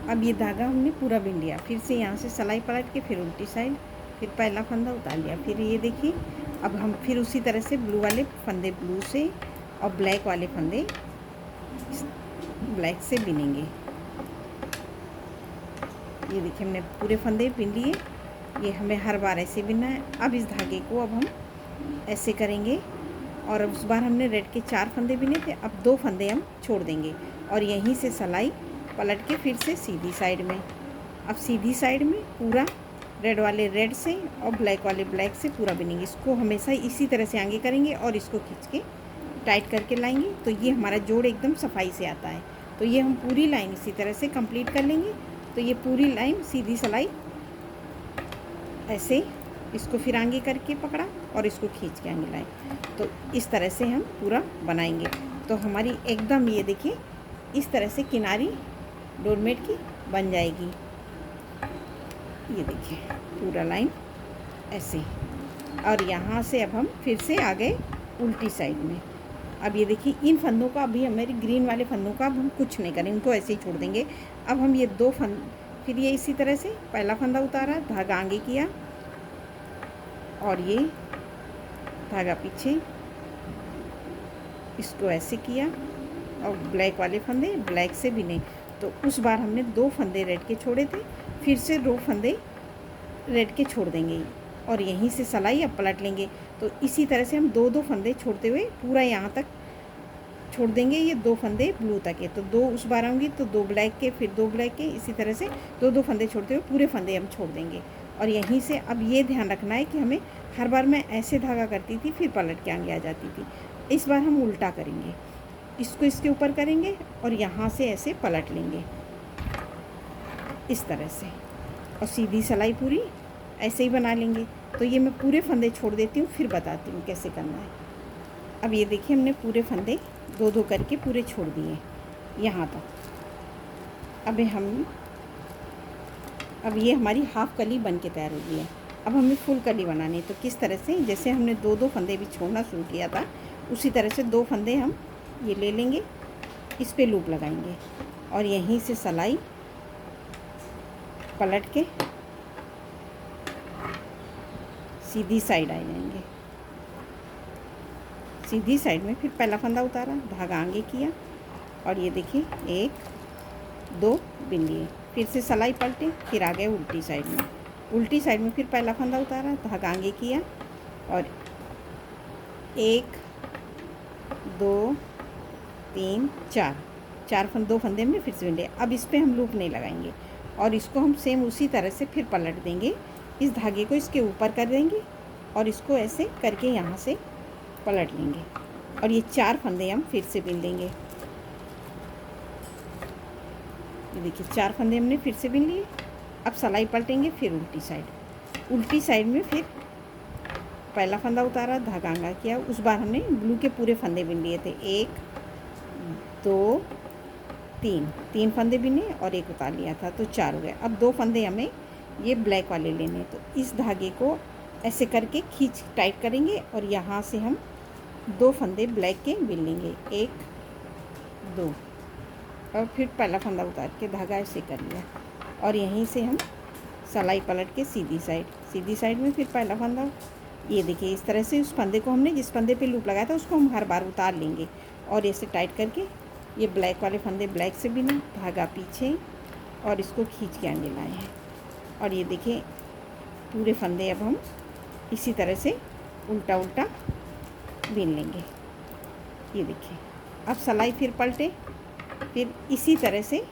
अब ये धागा हमने पूरा बिन लिया, फिर से यहाँ से सिलाई पलट के फिर उल्टी साइड, फिर पहला फंदा उतार लिया। फिर ये देखिए अब हम फिर उसी तरह से ब्लू वाले फंदे ब्लू से और ब्लैक वाले फंदे ब्लैक से बिनेंगे। ये देखिए हमने पूरे फंदे बिन लिए। ये हमें हर बार ऐसे बिनना है। अब इस धागे को अब हम ऐसे करेंगे और उस बार हमने रेड के 4 फंदे बिने थे, अब 2 फंदे हम छोड़ देंगे और यहीं से सिलाई पलट के फिर से सीधी साइड में। अब सीधी साइड में पूरा रेड वाले रेड से और ब्लैक वाले ब्लैक से पूरा बिनेंगे। इसको हमेशा इसी तरह से आगे करेंगे और इसको खींच के टाइट करके लाएंगे, तो ये हमारा जोड़ एकदम सफाई से आता है। तो ये हम पूरी लाइन इसी तरह से कंप्लीट कर लेंगे। तो ये पूरी लाइन सीधी सिलाई ऐसे, इसको फिर आगे करके पकड़ा और इसको खींच के आगे लाए, तो इस तरह से हम पूरा बनाएंगे। तो हमारी एकदम ये देखिए इस तरह से किनारी डोरमेट की बन जाएगी। ये देखिए पूरा लाइन ऐसे, और यहाँ से अब हम फिर से आ गए उल्टी साइड में। अब ये देखिए इन फंदों का अभी हमारे ग्रीन वाले फंदों का अब हम कुछ नहीं करेंगे, उनको ऐसे ही छोड़ देंगे। अब हम ये 2 फंद, फिर ये इसी तरह से पहला फंदा उतारा, धागा आगे किया और ये धागा पीछे, इसको ऐसे किया और ब्लैक वाले फंदे ब्लैक से बिने। तो उस बार हमने 2 फंदे रेड के छोड़े थे, फिर से 2 फंदे रेड के छोड़ देंगे और यहीं से सिलाई अब पलट लेंगे। तो इसी तरह से हम 2-2 फंदे छोड़ते हुए पूरा यहाँ तक छोड़ देंगे। ये 2 फंदे ब्लू तक है, तो 2 उस बार आऊँगी तो 2 ब्लैक के, फिर 2 ब्लैक के, इसी तरह से 2-2 फंदे छोड़ते हुए पूरे फंदे हम छोड़ देंगे। और यहीं से अब ये ध्यान रखना है कि हमें हर बार मैं ऐसे धागा करती थी फिर पलट के आगे आ जाती थी, इस बार हम उल्टा करेंगे। इसको इसके ऊपर करेंगे और यहाँ से ऐसे पलट लेंगे इस तरह से, और सीधी सिलाई पूरी ऐसे ही बना लेंगे। तो ये मैं पूरे फंदे छोड़ देती हूँ, फिर बताती हूँ कैसे करना है। अब ये देखिए हमने पूरे फंदे 2-2 करके पूरे छोड़ दिए यहाँ तक। अब ये हमारी हाफ कली बन के तैयार हो गई है। अब हमें फुल कली बनानी है। तो किस तरह से, जैसे हमने 2-2 फंदे भी छोड़ना शुरू किया था उसी तरह से 2 फंदे हम ये ले लेंगे, इस पे लूप लगाएंगे और यहीं से सिलाई पलट के सीधी साइड आ जाएंगे। सीधी साइड में फिर पहला फंदा उतारा, धागा आगे किया और ये देखिए 1-2 बिन लिए, फिर से सिलाई पलटे, फिर आ गए उल्टी साइड में। उल्टी साइड में फिर पहला फंदा उतारा, धागा आगे किया और 1-2 3 4 2 फंदे में फिर से बिन लिए। अब इस पर हम लूप नहीं लगाएंगे और इसको हम सेम उसी तरह से फिर पलट देंगे। इस धागे को इसके ऊपर कर देंगे और इसको ऐसे करके यहाँ से पलट लेंगे और ये 4 फंदे हम फिर से बिन लेंगे। ये देखिए 4 फंदे हमने फिर से बिन लिए। अब सिलाई पलटेंगे, फिर उल्टी साइड में फिर पहला फंदा उतारा, धागा आगा किया। उस बार हमने ब्लू के पूरे फंदे बिन लिए थे, 1-2 3 फंदे बिने और 1 उतार लिया था, तो 4 हो गए। अब 2 फंदे हमें ये ब्लैक वाले लेने, तो इस धागे को ऐसे करके खींच टाइट करेंगे और यहाँ से हम 2 फंदे ब्लैक के बिन लेंगे, 1-2 और फिर पहला फंदा उतार के धागा ऐसे कर लिया और यहीं से हम सिलाई पलट के सीधी साइड में फिर पहला फंदा। ये देखिए इस तरह से उस फंदे को हमने जिस फंदे पे लूप लगाया था उसको हम हर बार उतार लेंगे और ऐसे टाइट करके ये ब्लैक वाले फंदे ब्लैक से बिना, धागा पीछे और इसको खींच के आगे लाए हैं। और ये देखिए पूरे फंदे अब हम इसी तरह से उल्टा बिन लेंगे। ये देखिए अब सिलाई फिर पलटे, फिर इसी तरह से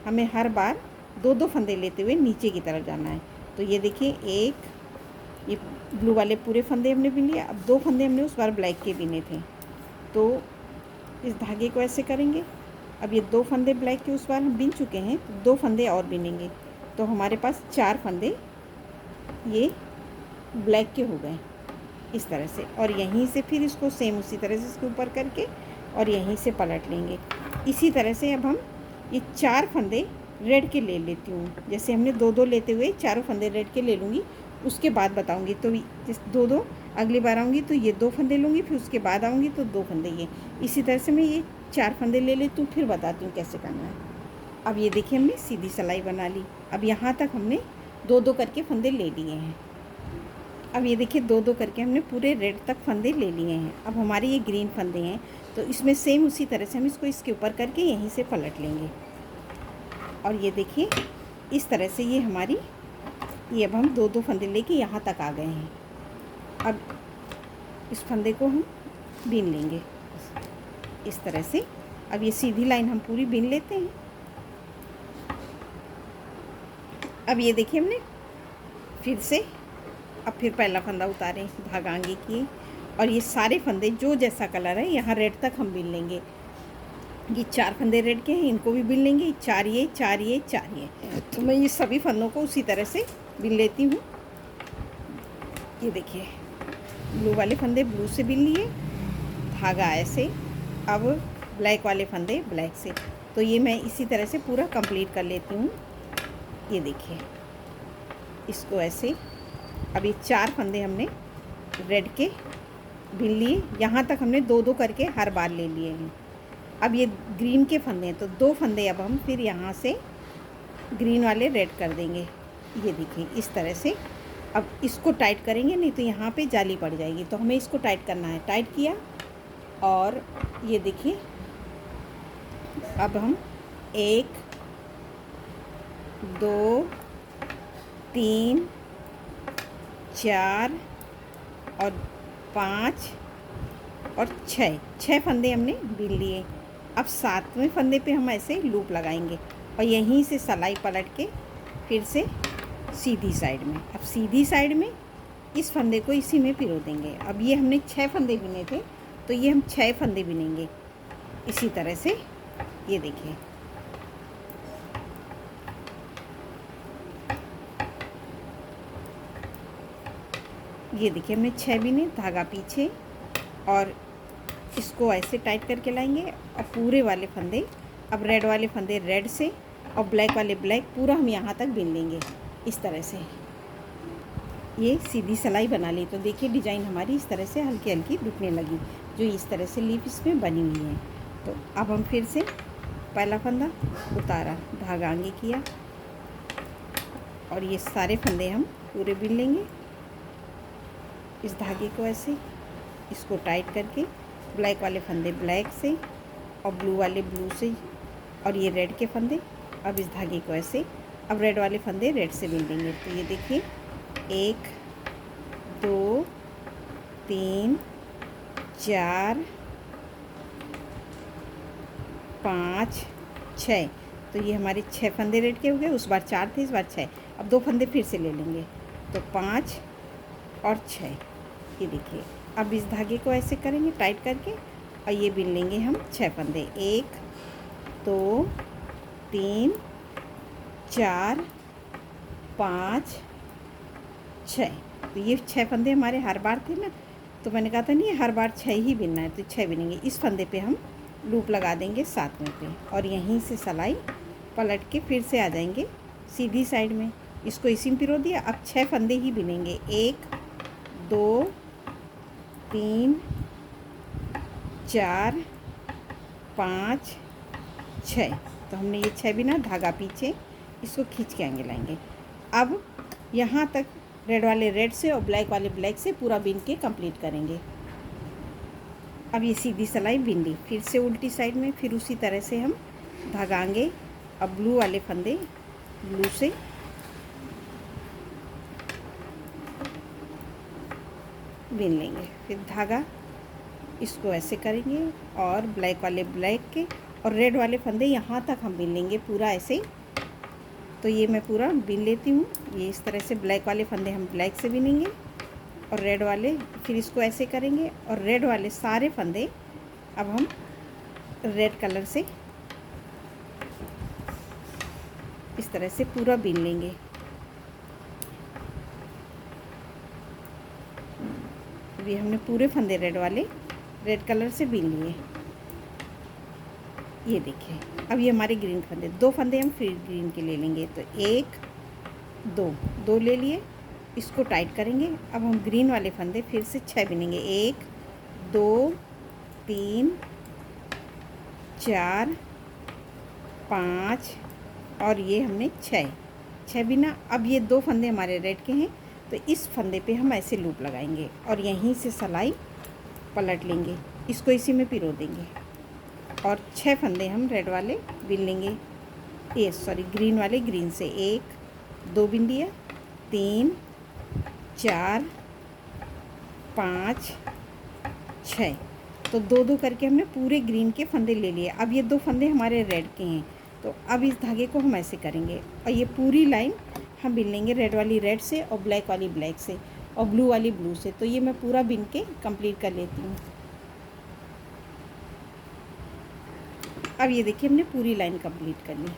हमें हर बार 2-2 फंदे लेते हुए नीचे की तरफ जाना है। तो ये देखिए ये ब्लू वाले पूरे फंदे हमने बिन लिया। अब 2 फंदे हमने उस बार ब्लैक के बिने थे, तो इस धागे को ऐसे करेंगे। अब ये 2 फंदे ब्लैक के उस बार हम बिन चुके हैं, 2 फंदे और बिनेंगे, तो हमारे पास 4 फंदे ये ब्लैक के हो गए इस तरह से। और यहीं से फिर इसको सेम उसी तरह से इसके ऊपर करके और यहीं से पलट लेंगे। इसी तरह से अब हम ये 4 फंदे रेड के ले लेती हूँ। जैसे हमने 2-2 लेते हुए 4 फंदे रेड के ले लूँगी, उसके बाद बताऊँगी। तो जिस 2-2 अगली बार आऊँगी तो ये 2 फंदे लूँगी, फिर उसके बाद आऊँगी तो 2 फंदे ये। इसी तरह से मैं ये 4 फंदे ले लेती हूँ, फिर बताती हूँ कैसे करना है। अब ये देखिए हमने सीधी सिलाई बना ली। अब यहाँ तक हमने दो दो करके फंदे ले लिए हैं। अब ये देखिए दो दो करके हमने पूरे रेड तक फंदे ले लिए हैं। अब हमारे ये ग्रीन फंदे हैं तो इसमें सेम उसी तरह से हम इसको इसके ऊपर करके यहीं से पलट लेंगे। और ये देखिए इस तरह से ये हमारी, ये अब हम दो दो फंदे लेके यहाँ तक आ गए हैं। अब इस फंदे को हम बीन लेंगे इस तरह से। अब ये सीधी लाइन हम पूरी बीन लेते हैं। अब ये देखिए हमने फिर से, अब फिर पहला फंदा उतारें, धागा आगे किए और ये सारे फंदे जो जैसा कलर है यहाँ रेड तक हम बीन लेंगे। ये 4 फंदे रेड के हैं, इनको भी बीन लेंगे। 4 ये 4 ये 4 ये, तो मैं ये सभी फंदों को उसी तरह से बीन लेती हूँ। ये देखिए ब्लू वाले फंदे ब्लू से बीन लिए, धागा ऐसे। अब ब्लैक वाले फंदे ब्लैक से, तो ये मैं इसी तरह से पूरा कंप्लीट कर लेती हूँ। ये देखिए इसको ऐसे। अब ये 4 फंदे हमने रेड के बीन लिए, यहाँ तक हमने दो दो करके हर बार ले लिए हैं। अब ये ग्रीन के फंदे हैं तो 2 फंदे अब हम फिर यहाँ से ग्रीन वाले रेड कर देंगे। ये देखिए इस तरह से। अब इसको टाइट करेंगे, नहीं तो यहाँ पे जाली पड़ जाएगी, तो हमें इसको टाइट करना है। टाइट किया और ये देखिए अब हम 1 2 3 4 और 5 और 6 फंदे हमने बीन लिए। अब 7वें फंदे पे हम ऐसे लूप लगाएंगे और यहीं से सिलाई पलट के फिर से सीधी साइड में। अब सीधी साइड में इस फंदे को इसी में पिरो देंगे। अब ये हमने 6 फंदे बिने थे तो ये हम 6 फंदे बिनेंगे इसी तरह से। ये देखिए ये देखिए हमने 6 बिने, धागा पीछे और इसको ऐसे टाइट करके लाएंगे। और पूरे वाले फंदे, अब रेड वाले फंदे रेड से और ब्लैक वाले ब्लैक, पूरा हम यहाँ तक बिन लेंगे इस तरह से। ये सीधी सिलाई बना ली तो देखिए डिज़ाइन हमारी इस तरह से हल्की हल्की दिखने लगी, जो इस तरह से लीफ इसमें बनी हुई है। तो अब हम फिर से पहला फंदा उतारा, धागा आगे किया और ये सारे फंदे हम पूरे बिन लेंगे। इस धागे को ऐसे, इसको टाइट करके ब्लैक वाले फंदे ब्लैक से और ब्लू वाले ब्लू से, और ये रेड के फंदे। अब इस धागे को ऐसे, अब रेड वाले फंदे रेड से बिन लेंगे। तो ये देखिए 1 2 3 4 5 6, तो ये हमारे 6 फंदे रेड के हो गए। उस बार 4 थे, इस बार 6। अब 2 फंदे फिर से ले लेंगे तो 5 और 6। ये देखिए अब इस धागे को ऐसे करेंगे टाइट करके और ये बिन लेंगे हम 6 फंदे। 1 2 3 4 5 6, तो ये 6 फंदे हमारे हर बार थे ना, तो मैंने कहा था नहीं हर बार 6 ही बिनना है, तो 6 बिनेंगे। इस फंदे पे हम लूप लगा देंगे 7वें पे और यहीं से सिलाई पलट के फिर से आ जाएंगे सीधी साइड में। इसको इसी में पिरो दिया। अब 6 फंदे ही बिनेंगे। 1 2 3 4 5 6, तो हमने ये 6 बिना, धागा पीछे, इसको खींच के आगे लाएंगे। अब यहाँ तक रेड वाले रेड से और ब्लैक वाले ब्लैक से पूरा बिन के कंप्लीट करेंगे। अब ये सीधी सिलाई बिन ली, फिर से उल्टी साइड में, फिर उसी तरह से हम धागा आगे, अब ब्लू वाले फंदे ब्लू से बिन लेंगे। फिर धागा इसको ऐसे करेंगे और ब्लैक वाले ब्लैक के और रेड वाले फंदे यहाँ तक हम बिन लेंगे पूरा ऐसे। तो ये मैं पूरा बिन लेती हूँ। ये इस तरह से ब्लैक वाले फंदे हम ब्लैक से बिनेंगे और रेड वाले, फिर इसको ऐसे करेंगे और रेड वाले सारे फंदे अब हम रेड कलर से इस तरह से पूरा बिन लेंगे। अभी हमने पूरे फंदे रेड वाले रेड कलर से बिन लिए। ये देखिए अब ये हमारे ग्रीन फंदे, 2 फंदे हम फिर ग्रीन के ले लेंगे। तो 1 2 ले लिए, इसको टाइट करेंगे। अब हम ग्रीन वाले फंदे फिर से 6 बिनेंगे। 1 2 3 4 5 और ये हमने 6 बिना। अब ये 2 फंदे हमारे रेड के हैं, तो इस फंदे पे हम ऐसे लूप लगाएंगे और यहीं से सिलाई पलट लेंगे, इसको इसी में पिरो देंगे और 6 फंदे हम रेड वाले बिन लेंगे। ये सॉरी ग्रीन वाले, ग्रीन से 1 2 बिन लिया, 3 4 5 6, तो 2 करके हमने पूरे ग्रीन के फंदे ले लिए। अब ये 2 फंदे हमारे रेड के हैं, तो अब इस धागे को हम ऐसे करेंगे और ये पूरी लाइन हम बिन लेंगे रेड वाली रेड से और ब्लैक वाली ब्लैक से और ब्लू वाली ब्लू से। तो ये मैं पूरा बिन के कंप्लीट कर लेती हूँ। अब ये देखिए हमने पूरी लाइन कंप्लीट कर ली।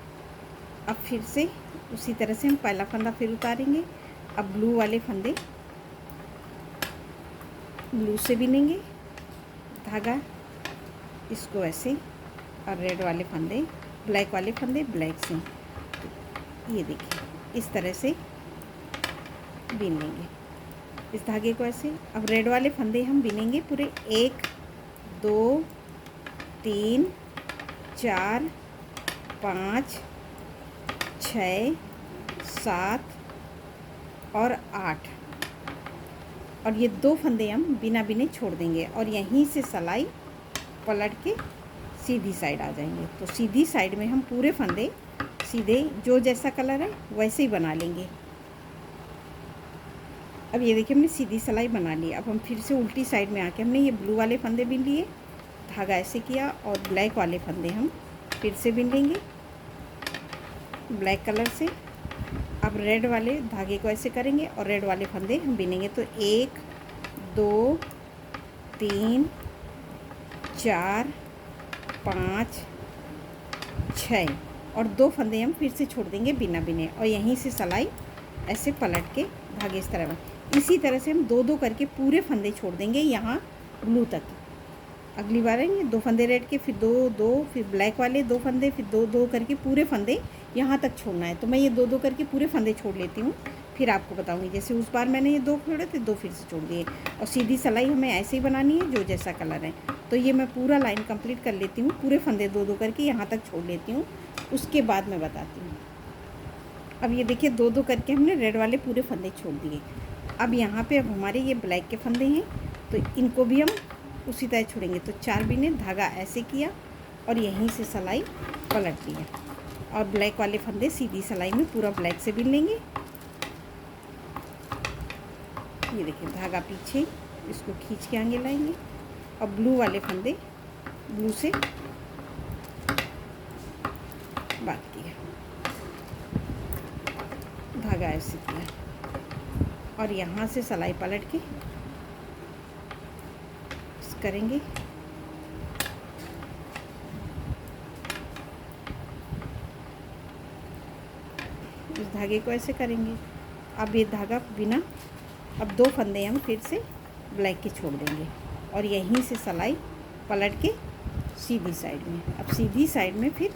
अब फिर से उसी तरह से हम पहला फंदा फिर उतारेंगे। अब ब्लू वाले फंदे ब्लू से बिनेंगे धागा, इसको ऐसे, और रेड वाले फंदे ब्लैक वाले फंदे ब्लैक से। तो ये देखिए इस तरह से बिन लेंगे इस धागे को ऐसे। अब रेड वाले फंदे हम बिनेंगे पूरे 1 2 3 4 5 6 7 और 8, और ये 2 फंदे हम बिना बिने छोड़ देंगे और यहीं से सिलाई पलट के सीधी साइड आ जाएंगे। तो सीधी साइड में हम पूरे फंदे सीधे जो जैसा कलर है वैसे ही बना लेंगे। अब ये देखिए हमने सीधी सिलाई बना ली। अब हम फिर से उल्टी साइड में आके हमने ये ब्लू वाले फंदे बिन लिए, धागा ऐसे किया और ब्लैक वाले फंदे हम फिर से बिन लेंगे ब्लैक कलर से। अब रेड वाले धागे को ऐसे करेंगे और रेड वाले फंदे हम बिनेंगे। तो 1 2 3 4 5 6 और 2 फंदे हम फिर से छोड़ देंगे बिना बिने और यहीं से सिलाई ऐसे पलट के धागे इस तरह। इसी तरह से हम 2 करके पूरे फंदे छोड़ देंगे यहाँ ब्लू तक। अगली बार आएंगे 2 फंदे रेड के, फिर 2 फिर ब्लैक वाले 2 फंदे, फिर 2 करके पूरे फंदे यहाँ तक छोड़ना है। तो मैं ये 2 करके पूरे फंदे छोड़ लेती हूँ, फिर आपको बताऊँगी। जैसे उस बार मैंने ये 2 छोड़े थे, 2 फिर से छोड़ दिए और सीधी सिलाई हमें ऐसे ही बनानी है जो जैसा कलर है। तो ये मैं पूरा लाइन कंप्लीट कर लेती हूँ, पूरे फंदे 2 करके यहाँ तक छोड़ लेती हूँ, उसके बाद मैं बताती हूँ। अब ये देखिए 2 करके हमने रेड वाले पूरे फंदे छोड़ दिए। अब यहाँ पे अब हमारे ये ब्लैक के फंदे हैं, तो इनको भी हम उसी तरह छोड़ेंगे। तो 4 बिने, धागा ऐसे किया और यहीं से सिलाई पलट दिया और ब्लैक वाले फंदे सीधी सिलाई में पूरा ब्लैक से बिन लेंगे। ये देखिए धागा पीछे, इसको खींच के आगे लाएंगे और ब्लू वाले फंदे ब्लू से बात किया, धागा ऐसे किया और यहाँ से सिलाई पलट के करेंगे। इस धागे को ऐसे करेंगे। अब ये धागा बिना, अब 2 फंदे हम फिर से ब्लैक के छोड़ देंगे और यहीं से सिलाई पलट के सीधी साइड में। अब सीधी साइड में फिर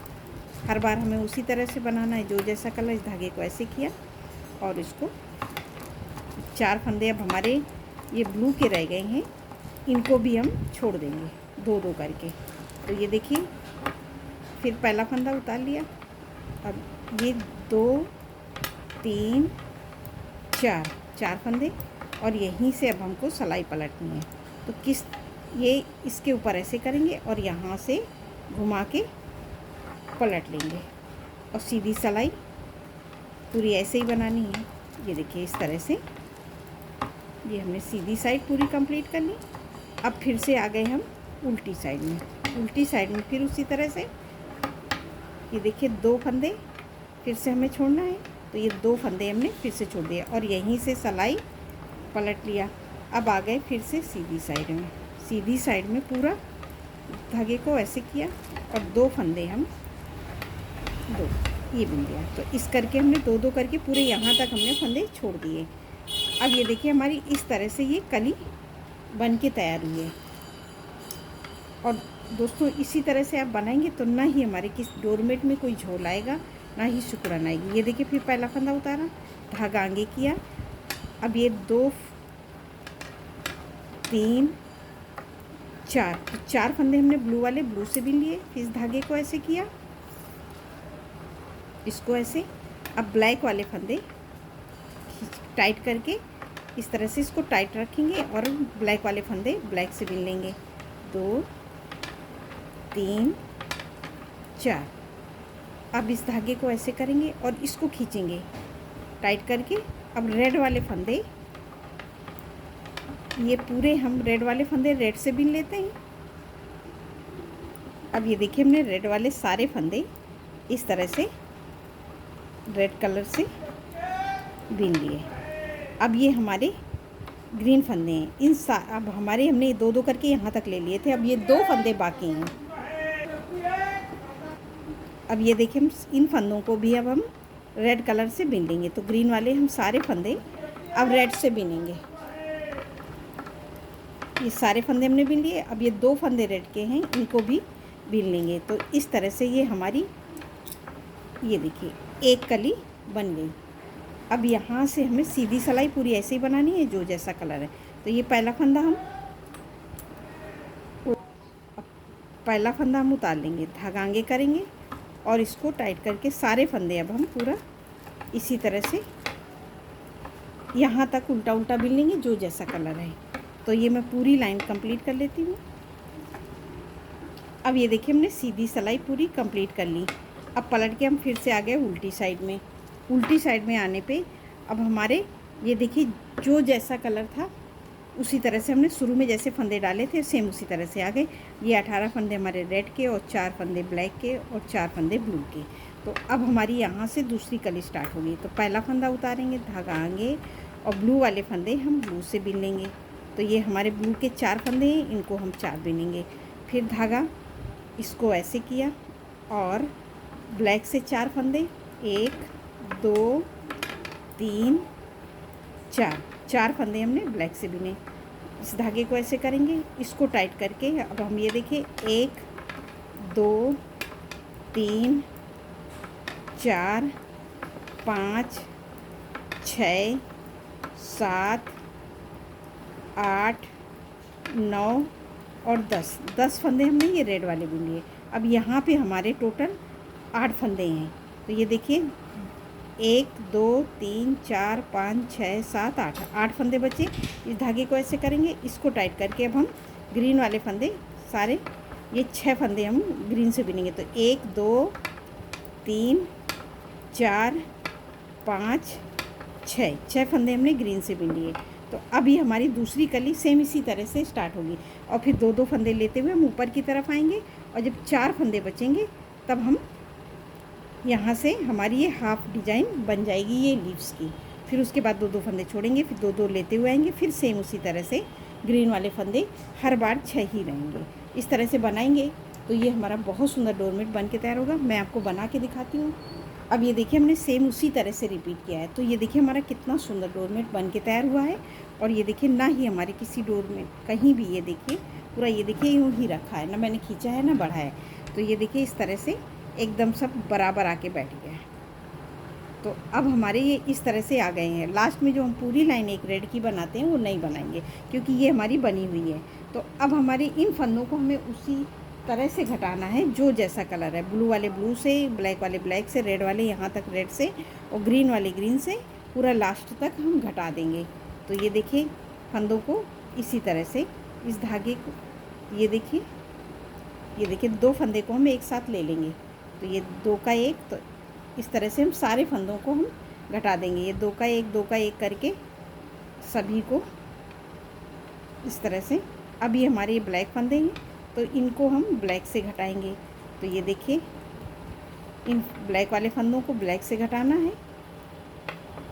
हर बार हमें उसी तरह से बनाना है जो जैसा कलर। इस धागे को ऐसे किया और इसको 4 फंदे अब हमारे ये ब्लू के रह गए हैं, इनको भी हम छोड़ देंगे 2 करके। तो ये देखिए फिर पहला फंदा उतार लिया। अब ये 2 3 4 फंदे और यहीं से अब हमको सिलाई पलटनी है। तो ये इसके ऊपर ऐसे करेंगे और यहाँ से घुमा के पलट लेंगे और सीधी सिलाई पूरी ऐसे ही बनानी है। ये देखिए इस तरह से ये हमने सीधी साइड पूरी कंप्लीट कर ली। अब फिर से आ गए हम उल्टी साइड में। उल्टी साइड में फिर उसी तरह से ये देखिए 2 फंदे फिर से हमें छोड़ना है। तो ये 2 फंदे हमने फिर से छोड़ दिए और यहीं से सिलाई पलट लिया। अब आ गए फिर से सीधी साइड में। सीधी साइड में पूरा धागे को ऐसे किया और 2 फंदे हम 2 ये बन गया। तो इस करके हमने 2 करके पूरे यहाँ तक हमने फंदे छोड़ दिए। अब ये देखिए हमारी इस तरह से ये कली बन के तैयार हुई है। और दोस्तों इसी तरह से आप बनाएंगे तो ना ही हमारे किस डोरमेट में कोई झोल आएगा, ना ही सिकुड़न आएगी। ये देखिए फिर पहला फंदा उतारा, धागा आगे किया। अब ये 2 3 4 तो 4 फंदे हमने ब्लू वाले ब्लू से बिन लिए। फिर इस धागे को ऐसे किया इसको ऐसे। अब ब्लैक वाले फंदे टाइट करके इस तरह से इसको टाइट रखेंगे और ब्लैक वाले फंदे ब्लैक से बिन लेंगे। 2 3 4। अब इस धागे को ऐसे करेंगे और इसको खींचेंगे टाइट करके। अब रेड वाले फंदे, ये पूरे हम रेड वाले फंदे रेड से बिन लेते हैं। अब ये देखिए हमने रेड वाले सारे फंदे इस तरह से रेड कलर से बिन लिए। अब ये हमारे ग्रीन फंदे हैं। अब हमारे हमने 2-2 करके यहाँ तक ले लिए थे। अब ये 2 फंदे बाकी हैं। अब ये देखिए हम इन फंदों को भी अब हम रेड कलर से बिन लेंगे। तो ग्रीन वाले हम सारे फंदे अब रेड से बिनेंगे। ये सारे फंदे हमने बिन लिए। अब ये 2 फंदे रेड के हैं, इनको भी बिन लेंगे। तो इस तरह से ये हमारी, ये देखिए एक कली बन गई। अब यहाँ से हमें सीधी सिलाई पूरी ऐसे ही बनानी है जो जैसा कलर है। तो ये पहला फंदा हम उतार लेंगे, धागा आगे करेंगे और इसको टाइट करके सारे फंदे अब हम पूरा इसी तरह से यहाँ तक उल्टा उल्टा बिन लेंगे जो जैसा कलर है। तो ये मैं पूरी लाइन कंप्लीट कर लेती हूँ। अब ये देखिए हमने सीधी सिलाई पूरी कंप्लीट कर ली। अब पलट के हम फिर से आ गए उल्टी साइड में। उल्टी साइड में आने पे अब हमारे ये देखिए जो जैसा कलर था उसी तरह से हमने शुरू में जैसे फंदे डाले थे सेम उसी तरह से आ गए। ये 18 फंदे हमारे रेड के और 4 फंदे ब्लैक के और 4 फंदे ब्लू के। तो अब हमारी यहाँ से दूसरी कली स्टार्ट होगी। तो पहला फंदा उतारेंगे, धागा आएंगे और ब्लू वाले फंदे हम ब्लू से बिन लेंगे। तो ये हमारे ब्लू के 4 फंदे हैं, इनको हम 4 बिनेंगे। फिर धागा इसको ऐसे किया और ब्लैक से 4 फंदे, 1 2 3 4 फंदे हमने ब्लैक से बिने। इस धागे को ऐसे करेंगे, इसको टाइट करके अब हम ये देखिए 1 2 3 4 5 6 7 8 9 और 10 फंदे हमने ये रेड वाले बिन लिए। अब यहाँ पे हमारे टोटल 8 फंदे हैं। तो ये देखिए 1 2 3 4 5 6 7 8 फंदे बचे। इस धागे को ऐसे करेंगे, इसको टाइट करके अब हम ग्रीन वाले फंदे सारे ये 6 फंदे हम ग्रीन से बिनेंगे। तो 1 2 3 4 5 6 फंदे हमने ग्रीन से बिन लिए। तो अभी हमारी दूसरी कली सेम इसी तरह से स्टार्ट होगी और फिर 2-2 फंदे लेते हुए हम ऊपर की तरफ आएंगे और जब 4 फंदे बचेंगे तब हम यहाँ से हमारी ये हाफ डिजाइन बन जाएगी ये लीव्स की। फिर उसके बाद 2-2 फंदे छोड़ेंगे, फिर 2-2 लेते हुए आएंगे, फिर सेम उसी तरह से ग्रीन वाले फंदे हर बार 6 ही रहेंगे। इस तरह से बनाएंगे तो ये हमारा बहुत सुंदर डोरमेट बन के तैयार होगा। मैं आपको बना के दिखाती हूँ। अब ये देखिए हमने सेम उसी तरह से रिपीट किया है। तो ये देखिए हमारा कितना सुंदर डोरमेट बन के तैयार हुआ है। और ये देखिए ना ही हमारे किसी डोरमेट कहीं भी ये देखिए पूरा ये देखिए यूँ ही रखा है, ना मैंने खींचा है ना बढ़ाया है। तो ये देखिए इस तरह से एकदम सब बराबर आके बैठ गया है। तो अब हमारे ये इस तरह से आ गए हैं। लास्ट में जो हम पूरी लाइन एक रेड की बनाते हैं वो नहीं बनाएंगे क्योंकि ये हमारी बनी हुई है। तो अब हमारे इन फंदों को हमें उसी तरह से घटाना है जो जैसा कलर है। ब्लू वाले ब्लू से, ब्लैक वाले ब्लैक से, रेड वाले यहाँ तक रेड से और ग्रीन वाले ग्रीन से पूरा लास्ट तक हम घटा देंगे। तो ये देखिए फंदों को इसी तरह से इस धागे को ये देखिए 2 फंदे को हम एक साथ ले लेंगे। तो ये 2 का 1, तो इस तरह से हम सारे फंदों को हम घटा देंगे। ये 2 का 1 2 का 1 करके सभी को इस तरह से। अब ये हमारे ब्लैक फंदे हैं तो इनको हम ब्लैक से घटाएंगे। तो ये देखिए इन ब्लैक वाले फंदों को ब्लैक से घटाना है।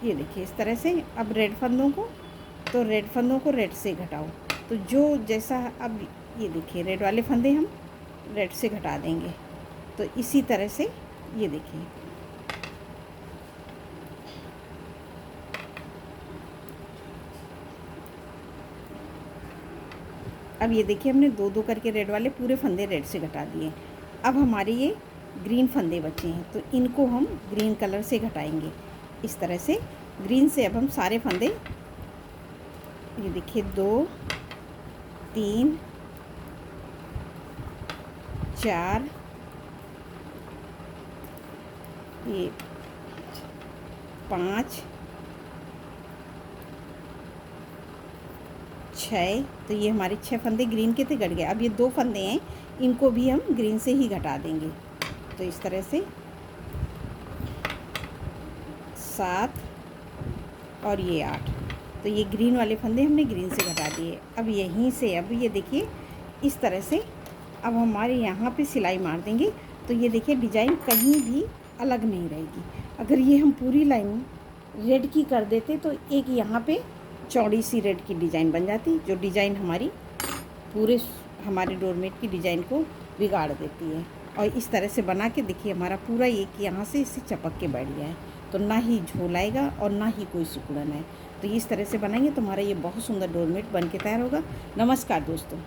ये देखिए इस तरह से। अब रेड फंदों को, तो रेड फंदों को रेड से घटाओ। तो जो जैसा, अब ये देखिए रेड वाले फंदे हम रेड से घटा देंगे। तो इसी तरह से ये देखिए अब ये देखिए हमने 2-2 करके रेड वाले पूरे फंदे रेड से घटा दिए। अब हमारे ये ग्रीन फंदे बचे हैं तो इनको हम ग्रीन कलर से घटाएंगे। इस तरह से ग्रीन से अब हम सारे फंदे, ये देखिए 2 3 4 ये 5 6, तो ये हमारे 6 फंदे ग्रीन के थे घट गए। अब ये 2 फंदे हैं, इनको भी हम ग्रीन से ही घटा देंगे। तो इस तरह से 7 और ये 8, तो ये ग्रीन वाले फंदे हमने ग्रीन से घटा दिए। अब यहीं से अब ये देखिए इस तरह से अब हमारे यहाँ पे सिलाई मार देंगे, तो ये देखिए डिज़ाइन कहीं भी अलग नहीं रहेगी। अगर ये हम पूरी लाइन रेड की कर देते तो एक यहाँ पे चौड़ी सी रेड की डिज़ाइन बन जाती, जो डिज़ाइन हमारी पूरे हमारे डोरमेट की डिज़ाइन को बिगाड़ देती है। और इस तरह से बना के देखिए हमारा पूरा एक यहाँ से इससे चपक के बैठ गया है, तो ना ही झोल आएगा और ना ही कोई सिकुड़न है। तो इस तरह से बनाएंगे तो हमारा ये बहुत सुंदर डोरमेट बन के तैयार होगा। नमस्कार दोस्तों।